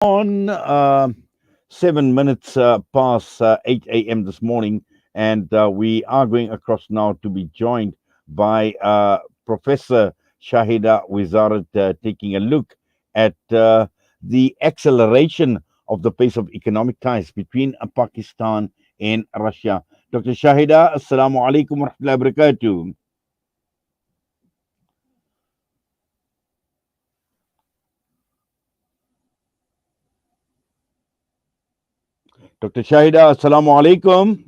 On 7 minutes past 8 a.m. this morning, and we are going across now to be joined by Professor Shahida Wizarat, taking a look at the acceleration of the pace of economic ties between Pakistan and Russia. Dr. Shahida, Assalamu alaikum wa rahmatullahi wa barakatuh. Dr. Shahida, Assalamu alaikum.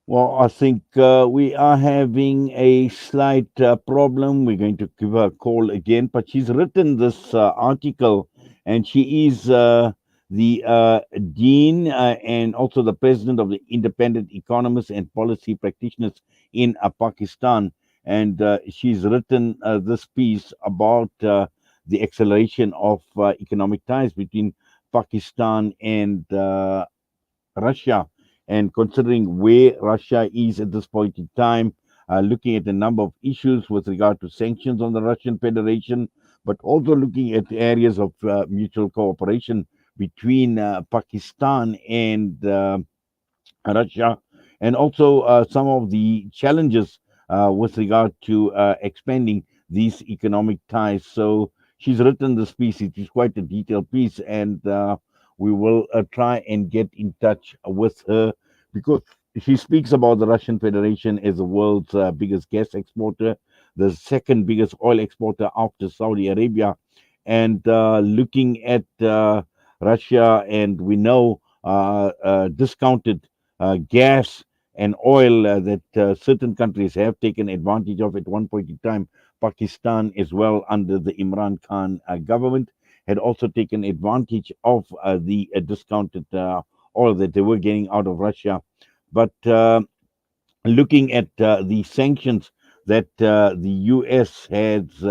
Well, I think we are having a slight problem. We're going to give her a call again, but she's written this article, and she is the dean and also the president of the Independent Economists and Policy Practitioners in Pakistan. And she's written this piece about the acceleration of economic ties between Pakistan and Russia, and considering where Russia is at this point in time, looking at a number of issues with regard to sanctions on the Russian Federation, but also looking at areas of mutual cooperation between Pakistan and Russia, and also some of the challenges with regard to expanding these economic ties. So she's written this piece. It is quite a detailed piece, and we will try and get in touch with her because she speaks about the Russian Federation as the world's biggest gas exporter, the second biggest oil exporter after Saudi Arabia, and looking at Russia, and we know discounted gas and oil that certain countries have taken advantage of at one point in time. Pakistan, as well, under the Imran Khan government, had also taken advantage of the discounted oil that they were getting out of Russia. But looking at the sanctions that the US has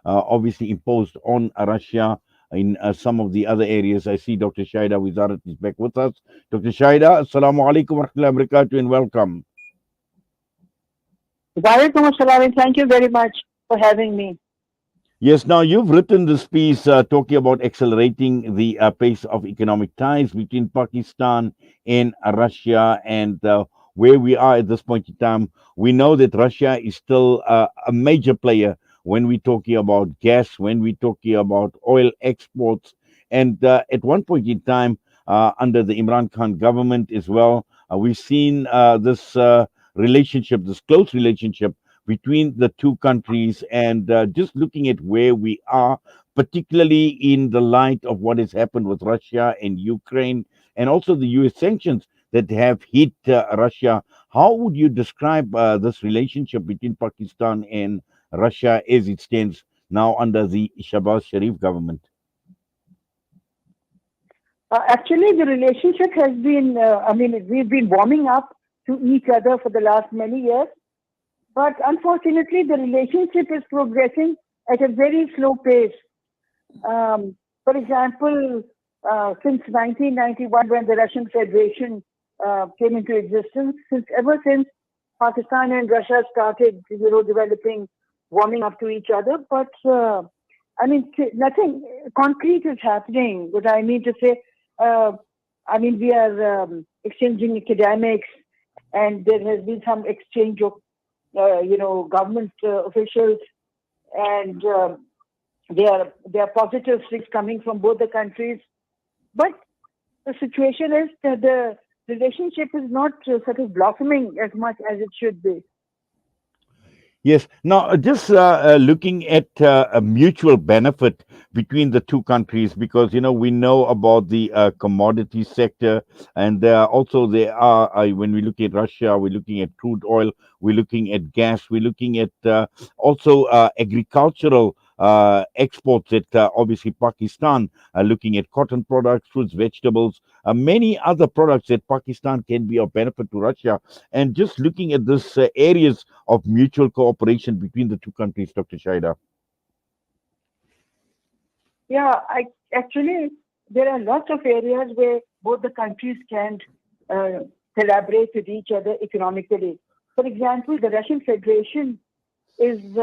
obviously imposed on Russia in some of the other areas. I see Dr. Shahida Wizarat is back with us. Dr. Shahida, Assalamu alaikum wa rahmatullahi wa barakatuh, and welcome. Walaikum assalam, and thank you very much for having me. Yes, now you've written this piece talking about accelerating the pace of economic ties between Pakistan and Russia, and where we are at this point in time. We know that Russia is still a major player when we're talking about gas, when we're talking about oil exports. And at one point in time, under the Imran Khan government as well, we've seen this relationship, this close relationship between the two countries, and just looking at where we are, particularly in the light of what has happened with Russia and Ukraine, and also the US sanctions that have hit Russia. How would you describe this relationship between Pakistan and Russia as it stands now under the Shabaz Sharif government? Actually, the relationship has been, we've been warming up to each other for the last many years, but unfortunately, the relationship is progressing at a very slow pace. For example, since 1991, when the Russian Federation came into existence, ever since Pakistan and Russia started, developing, warming up to each other, but nothing concrete is happening. What I mean to say, uh, we are exchanging academics, and there has been some exchange of, government officials, and there are positive things coming from both the countries. But the situation is that the relationship is not sort of blossoming as much as it should be. Yes. Now, just looking at a mutual benefit between the two countries, because we know about the commodity sector, and when we look at Russia, we're looking at crude oil, we're looking at gas, we're looking at also agricultural exports. That obviously Pakistan looking at cotton products, fruits, vegetables, many other products that Pakistan can be of benefit to Russia, and just looking at this areas of mutual cooperation between the two countries, Dr. Shaida. Yeah, actually there are lots of areas where both the countries can uh, collaborate with each other economically. For example, the Russian Federation. is, they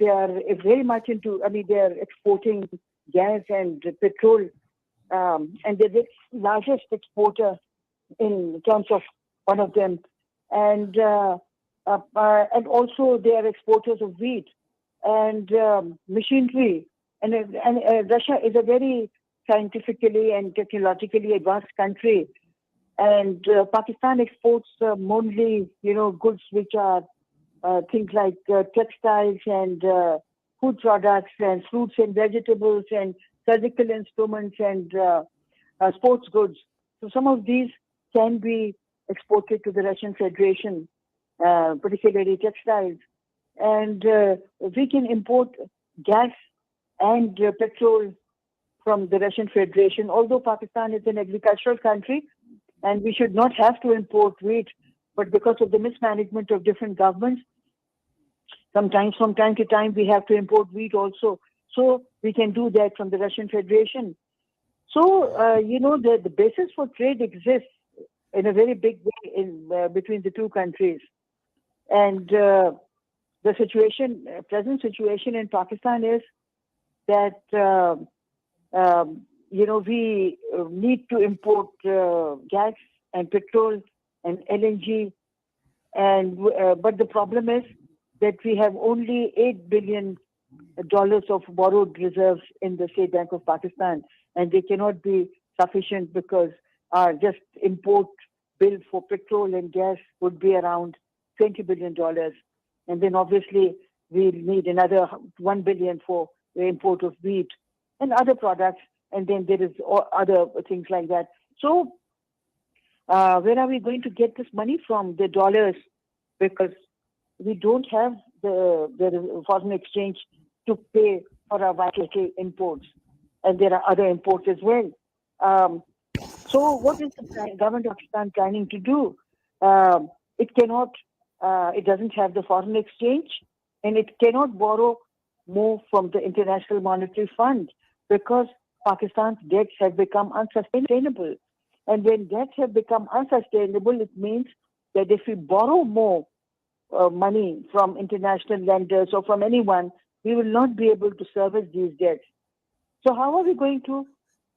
are very much into, I mean, they are exporting gas and petrol, and they're the largest exporter in terms of one of them. And and also they are exporters of wheat and machinery. And Russia is a very scientifically and technologically advanced country. And Pakistan exports mainly, goods which are things like textiles and food products and fruits and vegetables and surgical instruments and sports goods. So some of these can be exported to the Russian Federation, particularly textiles. And we can import gas and petrol from the Russian Federation, although Pakistan is an agricultural country and we should not have to import wheat, but because of the mismanagement of different governments, sometimes from time to time we have to import wheat also. So we can do that from the Russian Federation. So, the basis for trade exists in a very big way between the two countries. And the present situation in Pakistan is that, we need to import gas and petrol and LNG. And but the problem is that we have only $8 billion of borrowed reserves in the State Bank of Pakistan, and they cannot be sufficient because our just import bill for petrol and gas would be around $20 billion. And then obviously we need another 1 billion for the import of wheat and other products. And then there is other things like that. So where are we going to get this money from, the dollars? Because we don't have the foreign exchange to pay for our vital imports. And there are other imports as well. So what is the government of Pakistan planning to do? It doesn't have the foreign exchange, and it cannot borrow more from the International Monetary Fund because Pakistan's debts have become unsustainable. And when debts have become unsustainable, it means that if we borrow more money from international lenders or from anyone, we will not be able to service these debts. So how are we going to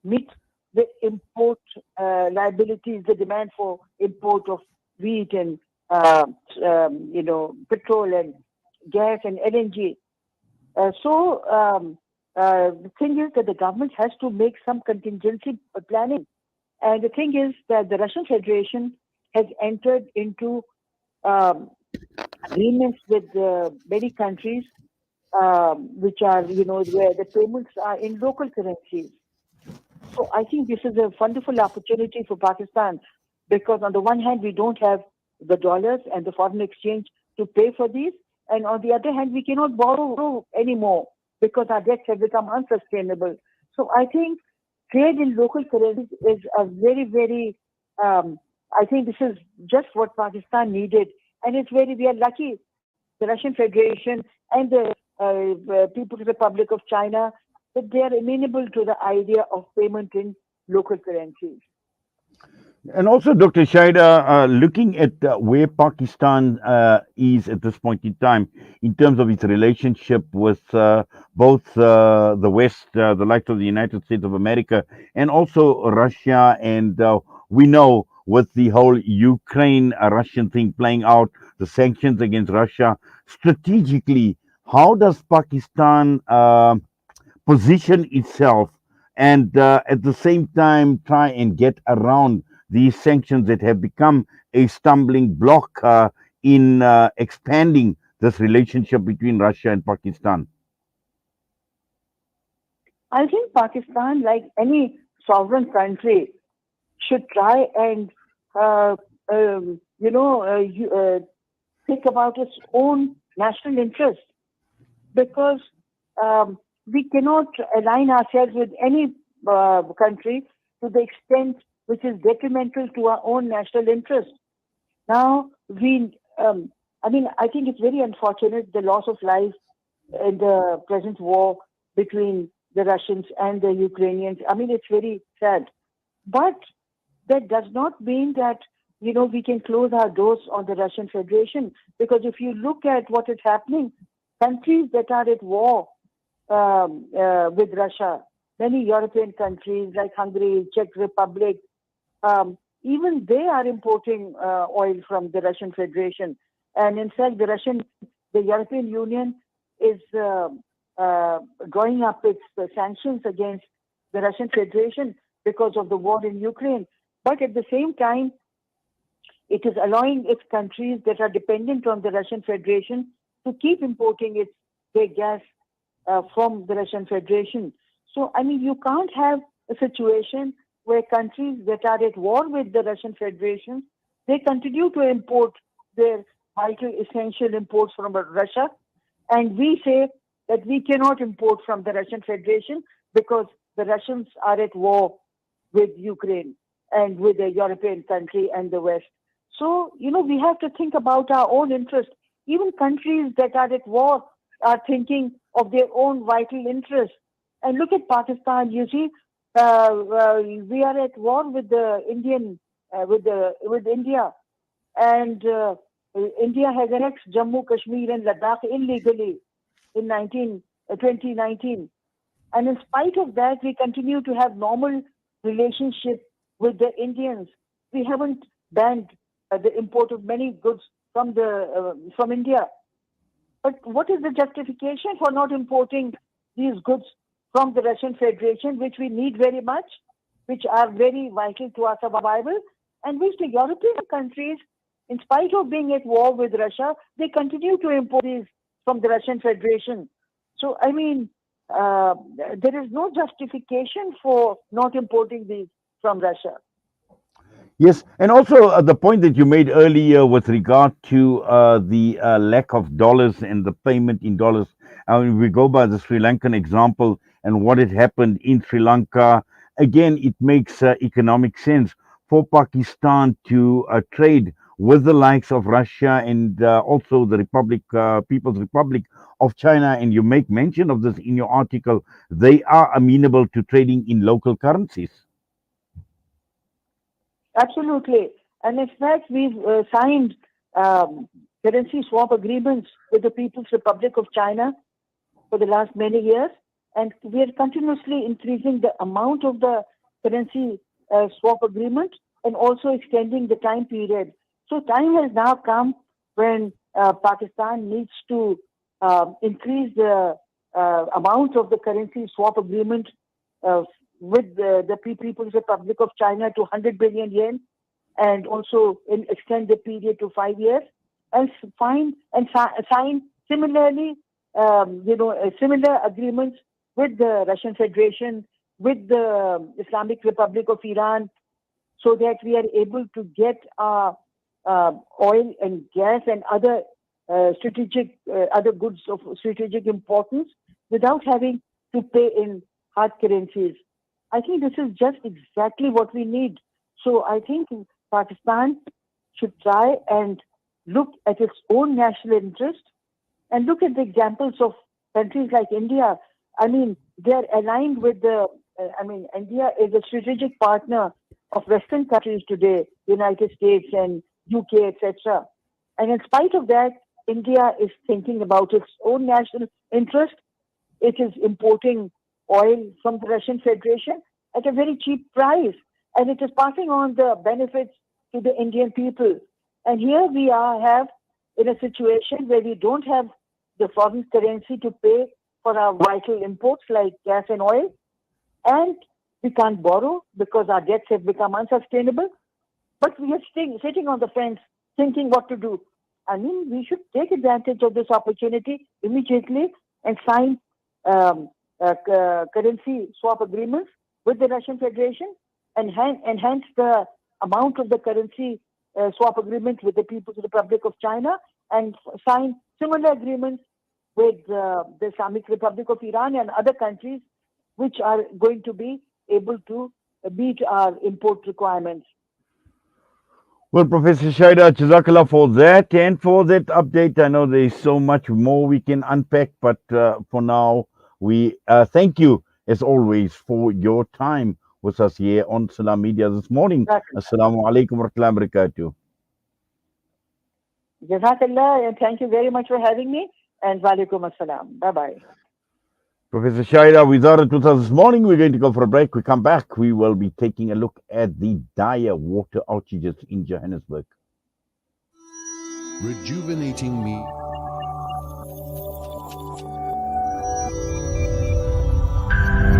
meet the import liabilities, the demand for import of wheat and petrol and gas and LNG? The thing is that the government has to make some contingency planning. And the thing is that the Russian Federation has entered into agreements with many countries, which are, where the payments are in local currencies. So I think this is a wonderful opportunity for Pakistan because on the one hand, we don't have the dollars and the foreign exchange to pay for these. And on the other hand, we cannot borrow anymore because our debts have become unsustainable. So I think trade in local currencies is a very, very, I think this is just what Pakistan needed. And we are lucky, the Russian Federation and the People's Republic of China, that they are amenable to the idea of payment in local currencies. And also, Dr. Shahida, looking at where Pakistan is at this point in time in terms of its relationship with both the West, the likes of the United States of America, and also Russia, and we know with the whole Ukraine Russian thing playing out, the sanctions against Russia, strategically, how does Pakistan position itself and at the same time try and get around these sanctions that have become a stumbling block in expanding this relationship between Russia and Pakistan? I think Pakistan, like any sovereign country, should try and uh, um, you know uh, you, uh, think about its own national interest because um, we cannot align ourselves with any country to the extent which is detrimental to our own national interest. Now, I think it's very unfortunate the loss of life in the present war between the Russians and the Ukrainians. I mean, it's very sad. But that does not mean that we can close our doors on the Russian Federation, because if you look at what is happening, countries that are at war with Russia, many European countries like Hungary, Czech Republic, even they are importing oil from the Russian Federation. And in fact, the European Union is uh, drawing up its sanctions against the Russian Federation because of the war in Ukraine. But at the same time, it is allowing its countries that are dependent on the Russian Federation to keep importing their gas from the Russian Federation. So, I mean, you can't have a situation where countries that are at war with the Russian Federation, they continue to import their vital, essential imports from Russia, and we say that we cannot import from the Russian Federation because the Russians are at war with Ukraine and with a European country and the West. So, we have to think about our own interest. Even countries that are at war are thinking of their own vital interests. And look at Pakistan. You see, we are at war with the Indian, with India, and India has annexed Jammu, Kashmir, and Ladakh illegally in 2019. And in spite of that, we continue to have normal relationship with the Indians. We haven't banned the import of many goods from India. But what is the justification for not importing these goods from the Russian Federation, which we need very much, which are very vital to our survival, and which the European countries, in spite of being at war with Russia, they continue to import these from the Russian Federation. So, I mean, there is no justification for not importing these from Russia. Yes, and also the point that you made earlier with regard to the lack of dollars and the payment in dollars. I mean, we go by the Sri Lankan example and what had happened in Sri Lanka. Again, it makes economic sense for Pakistan to trade with the likes of Russia and also the People's Republic of China. And you make mention of this in your article. They are amenable to trading in local currencies. Absolutely. And in fact, we've signed um, currency swap agreements with the People's Republic of China for the last many years. And we are continuously increasing the amount of the currency swap agreement and also extending the time period. So time has now come when Pakistan needs to increase the amount of the currency swap agreement uh, with the People's Republic of China to 100 billion yen, and also extend the period to 5 years, and sign similarly, similar agreements with the Russian Federation, with the Islamic Republic of Iran, so that we are able to get our oil and gas and other goods of strategic importance without having to pay in hard currencies. I think this is just exactly what we need. So I think Pakistan should try and look at its own national interest and look at the examples of countries like India. I mean, they're aligned with India is a strategic partner of Western countries today, United States and UK, etc. And in spite of that, India is thinking about its own national interest. It is importing oil from the Russian Federation at a very cheap price, and it is passing on the benefits to the Indian people. And here we have in a situation where we don't have the foreign currency to pay for our vital imports like gas and oil, and we can't borrow because our debts have become unsustainable. But we are sitting on the fence thinking what to do. I mean, we should take advantage of this opportunity immediately and sign currency swap agreements with the Russian Federation and enhance the amount of the currency swap agreement with the People's Republic of China, and sign similar agreements with the Islamic Republic of Iran and other countries which are going to be able to meet our import requirements. Well, Professor Shahida, Jazakallah for that and for that update. I know there is so much more we can unpack, but for now, we thank you as always for your time. with us here on Salam Media this morning. Jazakallah. Assalamu alaikum wa rahmatullahi wa barakatuh. Jazakallah, and thank you very much for having me. And walaikum assalam. Bye bye. Professor Shahida, Wizarat with us this morning. We're going to go for a break. We come back. We will be taking a look at the dire water outages in Johannesburg. Rejuvenating me.